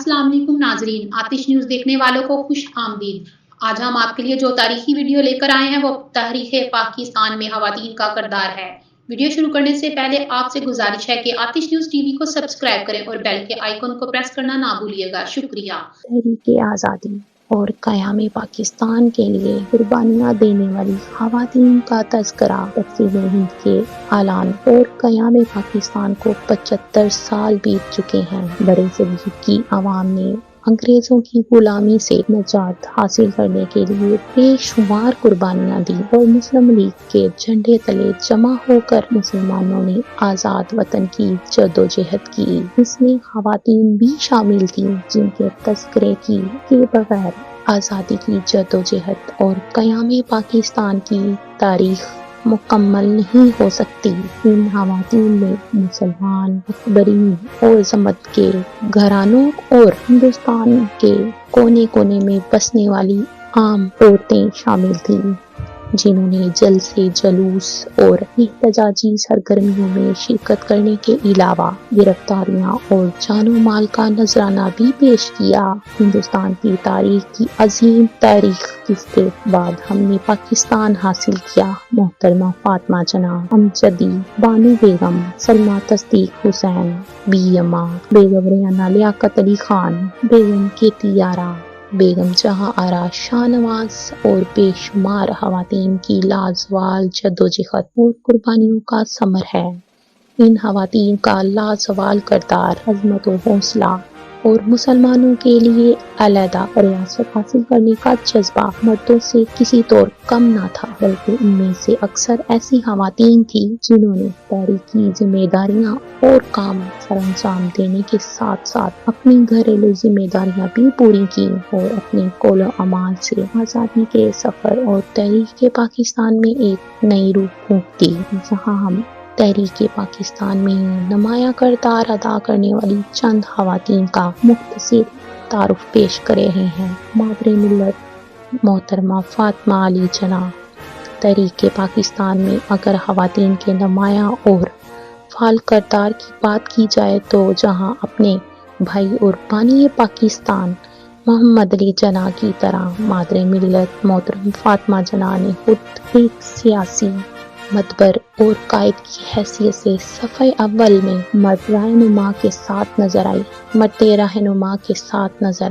अस्सलाम वालेकुम नाजरीन, आतिश न्यूज़ देखने वालों को खुश आमदीद। आज हम आपके लिए जो तारीखी वीडियो लेकर आए हैं वो तारीख पाकिस्तान में ख़वातीन का किरदार है। वीडियो शुरू करने से पहले आपसे गुजारिश है कि आतिश न्यूज़ टीवी को सब्सक्राइब करें और बेल के आइकन को प्रेस करना ना भूलिएगा। शुक्रिया। तहरीक आज़ादी और क़याम पाकिस्तान के लिए कुर्बानियाँ देने वाली ख़वातीन का तज़किरा तक़सीम हिंद के ऐलान और क़याम पाकिस्तान को 75 साल बीत चुके हैं। बड़े सगीर की आवाम ने अंग्रेज़ों की गुलामी से निजात हासिल करने के लिए बेशुमार कुर्बानियाँ दी और मुस्लिम लीग के झंडे तले जमा होकर मुसलमानों ने आज़ाद वतन की जद्दोजहद की। इसमें ख़वातीन भी शामिल थी जिनके तज़किरे के बगैर आज़ादी की जद्दोजहद और क़याम पाकिस्तान की तारीख मुकम्मल नहीं हो सकती। इन ख़वातीन में मुसलमान अकबरी और ज़मत के घरानों और हिंदुस्तान के कोने कोने में बसने वाली आम औरतें शामिल थीं जिन्होंने जलसे जुलूस और एहतजाजी सरगर्मियों में शिरकत करने के अलावा गिरफ्तारियां और जानो माल का नजराना भी पेश किया। हिंदुस्तान की तारीख की अजीम तारीख जिसके बाद हमने पाकिस्तान हासिल किया। मोहतरमा फातिमा जना, अमजदी, बानू बेगम, सलमा तस्दीक हुसैन, बीएमा, बेगम रेहाना लियाकत अली खान, बेगम केतियारा, बेगम जहां आरा शाहनवाज और बेशुमार ख़वातीन की लाजवाल जद्दोजहद और कुर्बानियों का समर है। इन ख़वातीन का लाजवाल किरदार, अज़मत व हौसला और मुसलमानों के लिए अलहदा रियासत हासिल करने का जज्बा मर्दों से किसी तौर कम न था, बल्कि इनमें से अक्सर ऐसी ख़वातीन थी जिन्होंने तहरीकी जिम्मेदारियां और काम सरअंजाम देने के साथ साथ अपनी घरेलू जिम्मेदारियां भी पूरी की और अपने कौलो अमाल से आज़ादी के सफ़र और तहरीक पाकिस्तान में एक नई रूह फूंक दी। जहाँ हम तहरीक पाकिस्तान में नुमाया किरदार अदा करने वाली चंद ख़वातीन का मुख्तसर तारुफ पेश कर रहे हैं। मादरे मिल्लत मोहतरमा फातिमा अली जना। तहरीक पाकिस्तान में अगर ख़वातीन के नुमाया और फाल किरदार की बात की जाए तो जहां अपने भाई और बानी पाकिस्तान मोहम्मद अली जना की तरह मादरे मिल्लत मोहतरमा फातिमा जना ने खुद एक सियासी मतबर और कायद की हैसियत से सफ़े अव्वल में मर्द रहनुमा के साथ नजर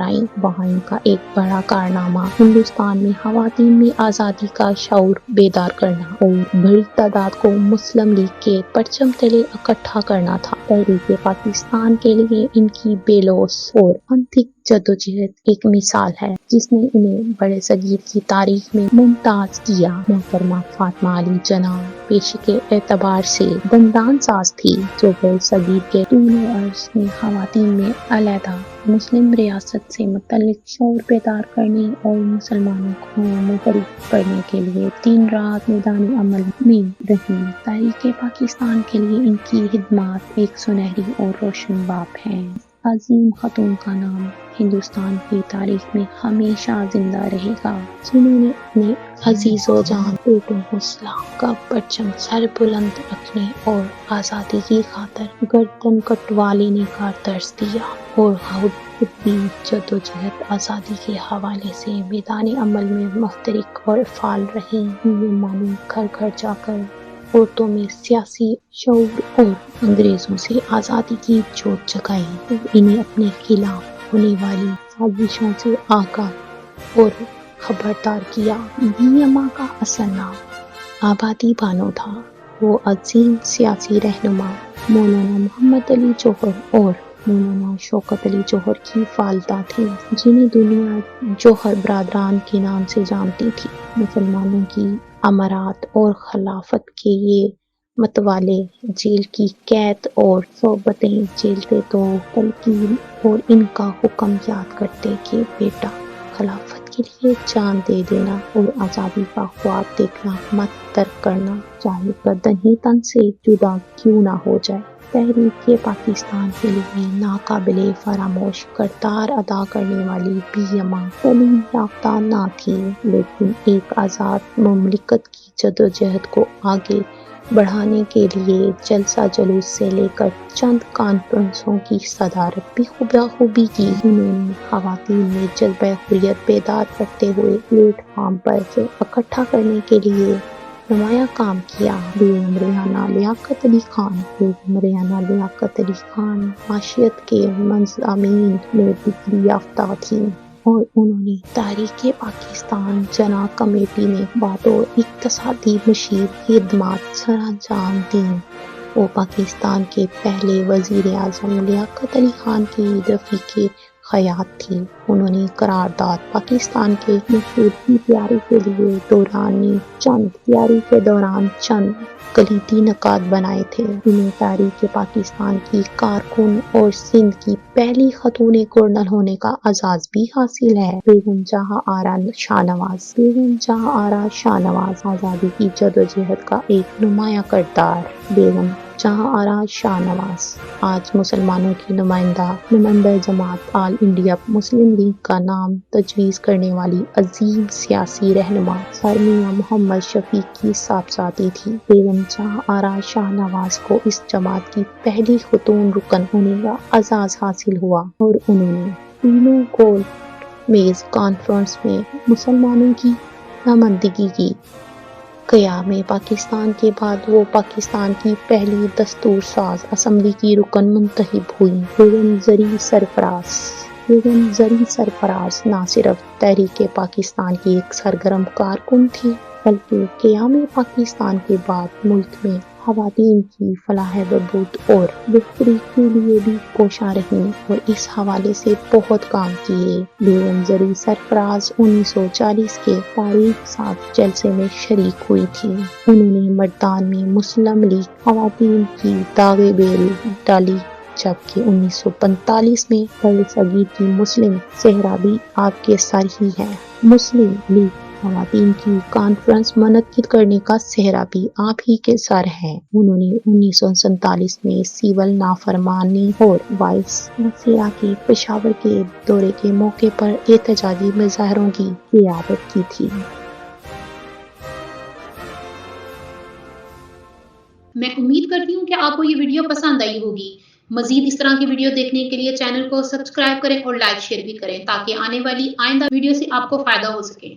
आई। वहाँ इनका एक बड़ा कारनामा हिंदुस्तान में ख़वातीन में आज़ादी का शऊर बेदार करना और बड़ी तादाद को मुस्लिम लीग के परचम तले इकट्ठा करना था। तहरीक पाकिस्तान के लिए इनकी बेलौस और अंतिक जद्दोजहद एक मिसाल है जिसने इन्हें बड़े सगीर की तारीख में मुमताज किया। मोहतरमा फातिमा अली जना पेशे के एतबार से दंदान साज थी जो बड़े सगीर के तूल अर्ज में ख़वातीन में अलहदा मुस्लिम रियासत से मुतल्लिक शऊर बेदार करने और मुसलमानों को मुतहरिक करने के लिए दिन रात मैदानी अमल में रही। तहरीक पाकिस्तान के लिए इनकी खिदमत एक सुनहरी और रोशन बाब है। अजीम खातून का नाम हिंदुस्तान की तारीख में हमेशा जिंदा रहेगा जिन्होंने अपने अजीज़ो जान बेटों हौसला का परचम सर बुलंद रखने और आज़ादी की खातिर गर्दन कटवा लेने का दर्ज दिया और खुद भी जद्दोजहद आज़ादी के हवाले से मैदान अमल में मुख्तरिक और फाल रही। ये मालूम घर घर जाकर औरतों में सियासी शऊर और अंग्रेजों से आज़ादी की जोत जगाई और इन्हें अपने खिलाफ होने वाली साजिशों से आगाह और खबरदार किया। बीएमा का असल नाम आबादी बानो था। वो अजीम सियासी रहनुमा मौलाना मोहम्मद अली जौहर और मौलाना शौकत अली जौहर की फालदा थी जिन्हें दुनिया जौहर बरादरान के नाम से जानती थी। मुसलमानों की अमरात और खिलाफत के ये मतवाले जेल की कैद और सोबतें झेलते तो तलकीन और इनका हुक्म याद करते कि बेटा खिलाफत के लिए जान दे देना और आज़ादी का ख्वाब देखना मत तर्क करना, चाहे बदन ही तन से जुदा क्यों ना हो जाए। तहरीक पाकिस्तान के लिए नाकाबिले फरामोश किरदार अदा करने वाली बीएमा तलीम याफ्ता ना थी, लेकिन एक आज़ाद मुमलिकत की जद्दोजहद को आगे बढ़ाने के लिए जलसा जुलूस से लेकर चंद कॉन्फ्रेंसों की सदारत भी बखूबी की। उन्होंने खवातीन में जज्बा हुर्रियत बेदार करते हुए प्लेटफार्म पर से इकट्ठा करने के लिए नुमाया काम किया। बेगम रेहाना लियाकत अली खान माशियत के मज़ामीन में डिग्री याफ्ता थीं और उन्होंने तहरीक पाकिस्तान जना कमेटी में बतौर इक़्तिसादी मुशीर खिदमत सरअंजाम दीं। वो पाकिस्तान के पहले वज़ीर आज़म लियाकत अली खान की रफ़ीक़े हयात थी। उन्होंने करारदाद पाकिस्तान के मशहूर की तैयारी के दौरान चंद कलीदी निकात बनाए थे। इन्हें तहरीक पाकिस्तान की कारकुन और सिंध की पहली खातून कर्नल होने का एजाज़ भी हासिल है। बेगम जहां आरा शाहनवाज आज़ादी की जदोजहद का एक नुमाया किरदार। बेगम जहां आरा शाहनवाज आज मुसलमानों की नुमाइंदा जमात आल इंडिया मुस्लिम लीग का नाम तजवीज़ करने वाली अजीम सियासी रहनुमा सर मियां मोहम्मद शफीक की साहबजादी थी। बेगम जहां आरा शाहनवाज को इस जमात की पहली खतून रुकन होने का एजाज़ हासिल हुआ और उन्होंने तीनों गोल मेज कॉन्फ्रेंस में मुसलमानों की नुमाइंदगी की। क़याम पाकिस्तान के बाद वो पाकिस्तान की पहली दस्तूर साज असम्बली की रुकन मुंतखब हुई। बेगम ज़री सरफराज न सिर्फ तहरीक पाकिस्तान की एक सरगर्म कारकुन थी बल्कि क़याम पाकिस्तान के बाद मुल्क में ख़वातीन की फलाह बहबूद और बेहतरी के लिए भी कोशां रहीं और इस हवाले से बहुत काम किए। बेगम ज़री सरफराज 1940 के तारीख साफ जलसे में शरीक हुई थी। उन्होंने मर्दान में मुस्लिम लीग ख़वातीन की दागे बेल डाली जबकि 1945 में बड़े-सगीर की मुस्लिम सेहरा भी आपके सर ही है। मुस्लिम लीग ख़वातीन की कॉन्फ्रेंस मुनक्किद करने का सेहरा भी आप ही के सर है। उन्होंने 1947 में सिविल नाफरमानी और वाइस चांसलर के पेशावर के दौरे के मौके पर एहतजाजी मुजाहरों की क़ियादत की थी। मैं उम्मीद करती हूँ कि आपको ये वीडियो पसंद आई होगी। मजीद इस तरह की वीडियो देखने के लिए चैनल को सब्सक्राइब करें और लाइक शेयर भी करें ताकि आने वाली आइंदा वीडियो से आपको फायदा हो सके।